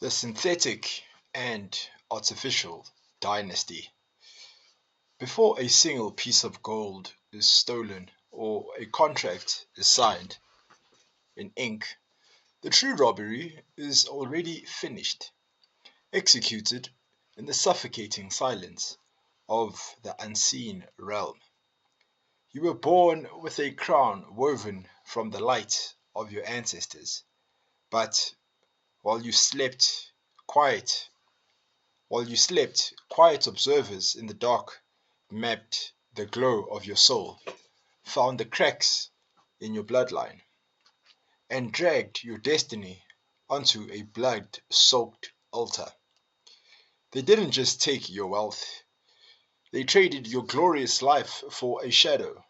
The Synthetic and Artificial Dynasty. Before a single piece of gold is stolen or a contract is signed in ink, the true robbery is already finished, executed in the suffocating silence of the unseen realm. You were born with a crown woven from the light of your ancestors, but while you slept, quiet quiet observers in the dark mapped the glow of your soul, found the cracks in your bloodline, and dragged your destiny onto a blood-soaked altar. They didn't just take your wealth, they traded your glorious life for a shadow,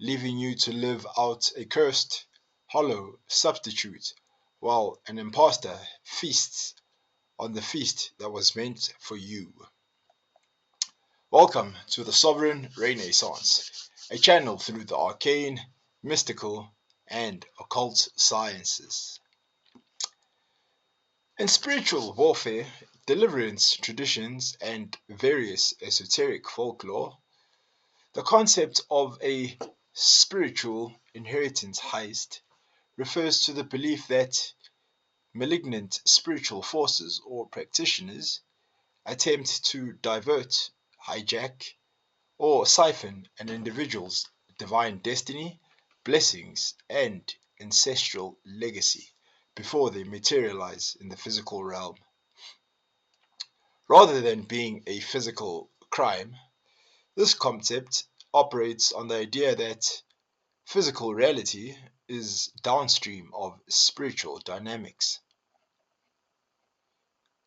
leaving you to live out a cursed, hollow substitute while an impostor feasts on the feast that was meant for you. Welcome to the Sovereign Renaissance, a channel through the arcane, mystical, and occult sciences. In spiritual warfare, deliverance traditions, and various esoteric folklore, the concept of a spiritual inheritance heist refers to the belief that malignant spiritual forces or practitioners attempt to divert, hijack, or siphon an individual's divine destiny, blessings, and ancestral legacy before they materialize in the physical realm. Rather than being a physical crime, this concept operates on the idea that physical reality is downstream of spiritual dynamics.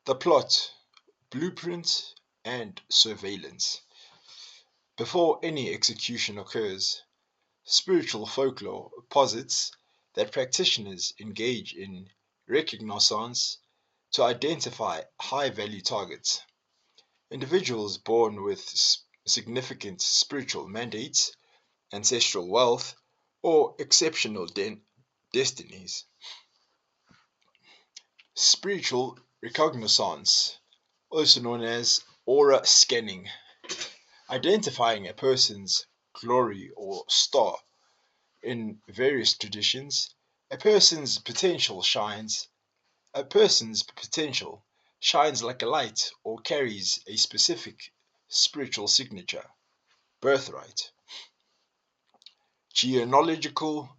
The plot, blueprint, and surveillance. Before any execution occurs, spiritual folklore posits that practitioners engage in reconnaissance to identify high-value targets. Individuals born with significant spiritual mandates, ancestral wealth, or exceptional destinies. Spiritual reconnaissance, also known as aura scanning, identifying a person's glory or star. In various traditions, a person's potential shines like a light or carries a specific spiritual signature, birthright. Genealogical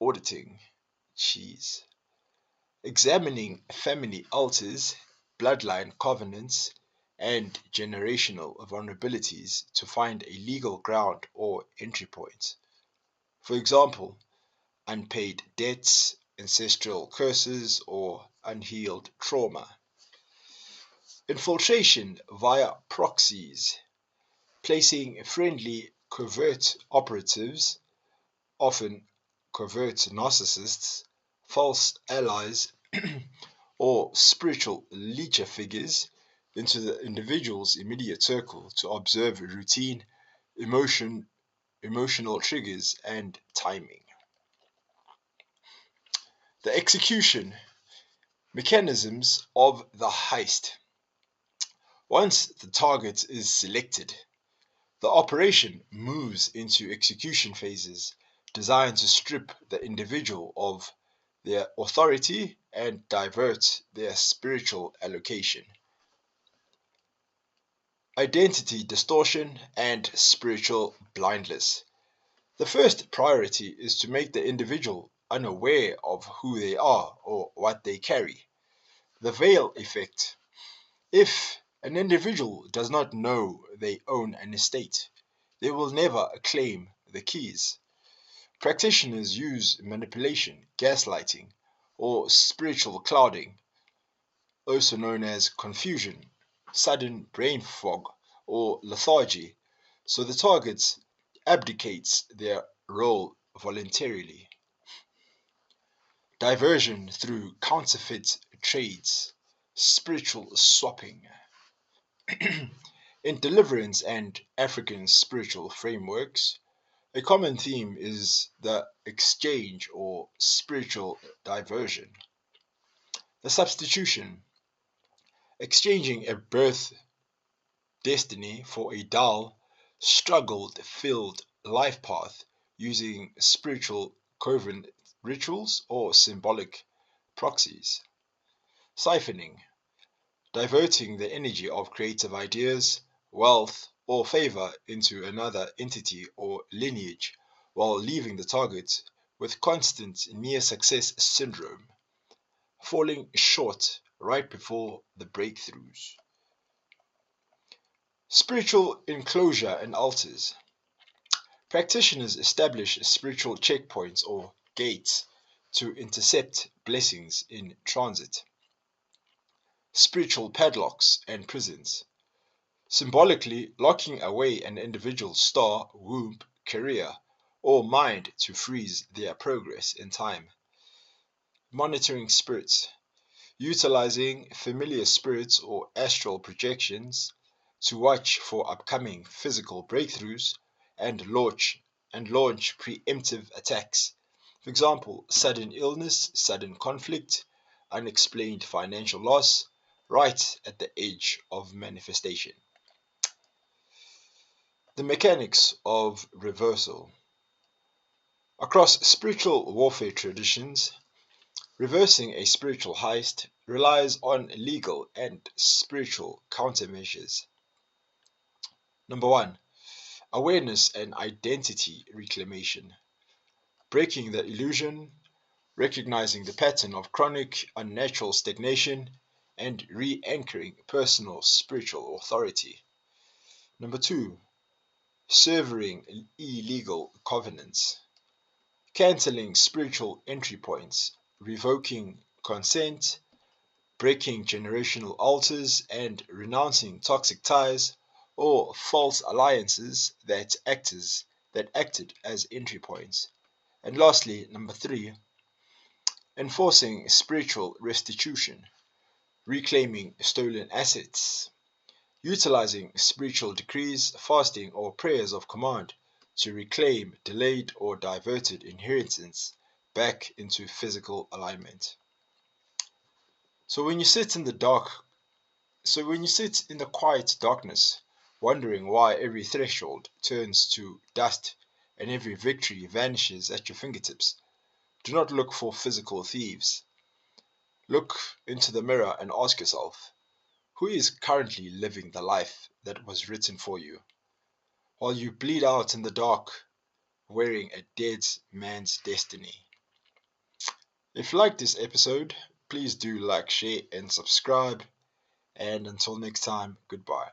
auditing, examining family altars, bloodline covenants, and generational vulnerabilities to find a legal ground or entry point. For example, unpaid debts, ancestral curses, or unhealed trauma. Infiltration via proxies, placing friendly covert operatives, often covert narcissists, false allies, or spiritual leecher figures into the individual's immediate circle to observe routine, emotional triggers, and timing. The execution mechanisms of the heist. Once the target is selected, the operation moves into execution phases designed to strip the individual of their authority and divert their spiritual allocation. Identity distortion and spiritual blindness. The first priority is to make the individual unaware of who they are or what they carry. The veil effect. If an individual does not know they own an estate, they will never claim the keys. Practitioners use manipulation, gaslighting, or spiritual clouding, also known as confusion, sudden brain fog, or lethargy, so the target abdicates their role voluntarily. Diversion through counterfeit trades, spiritual swapping. In deliverance and African spiritual frameworks, A common theme is the exchange or spiritual diversion. The substitution, exchanging a birth destiny for a dull, struggle-filled life path using spiritual covert rituals or symbolic proxies. Siphoning, diverting the energy of creative ideas, wealth, or favor into another entity or lineage while leaving the target with constant near success syndrome, falling short right before the breakthroughs. Spiritual enclosure and altars. Practitioners establish spiritual checkpoints or gates to intercept blessings in transit. Spiritual padlocks and prisons, symbolically locking away an individual's star, womb, career, or mind to freeze their progress in time. Monitoring spirits, utilizing familiar spirits or astral projections to watch for upcoming physical breakthroughs and launch preemptive attacks. For example, sudden illness, sudden conflict, unexplained financial loss, right at the edge of manifestation. The mechanics of reversal. Across spiritual warfare traditions, reversing a spiritual heist relies on legal and spiritual countermeasures. Number one, awareness and identity reclamation. Breaking the illusion, recognizing the pattern of chronic, unnatural stagnation, and re anchoring personal spiritual authority. Number two, severing illegal covenants. Canceling spiritual entry points, revoking consent, breaking generational altars, and renouncing toxic ties or false alliances that acted as entry points. And lastly, number three, enforcing spiritual restitution, reclaiming stolen assets, utilizing spiritual decrees, fasting, or prayers of command to reclaim delayed or diverted inheritance back into physical alignment. So when you sit in the dark, so when you sit in the quiet darkness, wondering why every threshold turns to dust and every victory vanishes at your fingertips, do not look for physical thieves. Look into the mirror and ask yourself, who is currently living the life that was written for you, while you bleed out in the dark, wearing a dead man's destiny? If you liked this episode, please do like, share, and subscribe. And until next time, goodbye.